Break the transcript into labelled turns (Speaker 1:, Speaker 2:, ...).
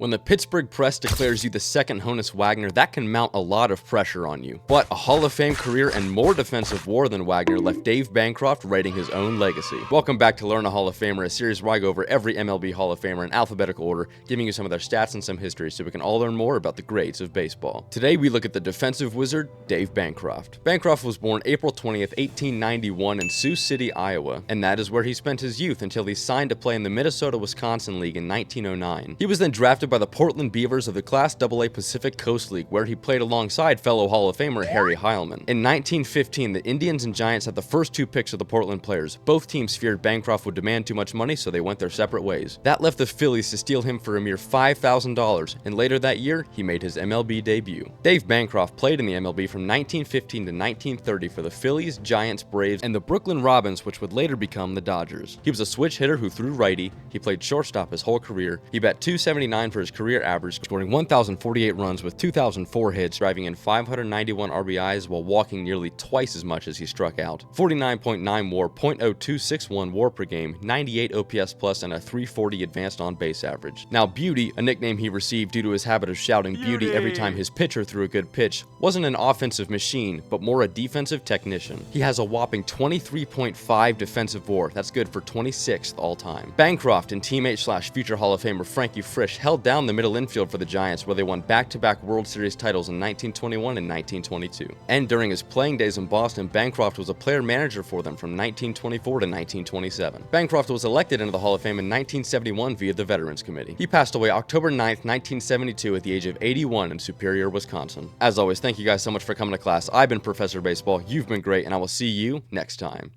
Speaker 1: When the Pittsburgh press declares you the second Honus Wagner, that can mount a lot of pressure on you. But a Hall of Fame career and more defensive WAR than Wagner left Dave Bancroft writing his own legacy. Welcome back to Learn a Hall of Famer, a series where I go over every MLB Hall of Famer in alphabetical order, giving you some of their stats and some history so we can all learn more about the greats of baseball. Today we look at the defensive wizard, Dave Bancroft. Bancroft was born April 20th, 1891 in Sioux City, Iowa, and that is where he spent his youth until he signed to play in the Minnesota-Wisconsin League in 1909. He was then drafted by the Portland Beavers of the Class AA Pacific Coast League, where he played alongside fellow Hall of Famer Harry Heilman. In 1915, the Indians and Giants had the first two picks of the Portland players. Both teams feared Bancroft would demand too much money, so they went their separate ways. That left the Phillies to steal him for a mere $5,000, and later that year, he made his MLB debut. Dave Bancroft played in the MLB from 1915 to 1930 for the Phillies, Giants, Braves, and the Brooklyn Robins, which would later become the Dodgers. He was a switch hitter who threw righty. He played shortstop his whole career. He bat .279 for his career average, scoring 1,048 runs with 2,004 hits, driving in 591 RBIs while walking nearly twice as much as he struck out. 49.9 WAR, .0261 WAR per game, 98 OPS plus, and a .340 advanced on-base average. Now, Beauty, a nickname he received due to his habit of shouting Beauty every time his pitcher threw a good pitch, wasn't an offensive machine, but more a defensive technician. He has a whopping 23.5 defensive WAR. That's good for 26th all-time. Bancroft and teammate/future Hall of Famer Frankie Frisch held down the middle infield for the Giants, where they won back-to-back World Series titles in 1921 and 1922. And during his playing days in Boston, Bancroft was a player-manager for them from 1924 to 1927. Bancroft was elected into the Hall of Fame in 1971 via the Veterans Committee. He passed away October 9th, 1972 at the age of 81 in Superior, Wisconsin. As always, thank you guys so much for coming to class. I've been Professor Baseball, you've been great, and I will see you next time.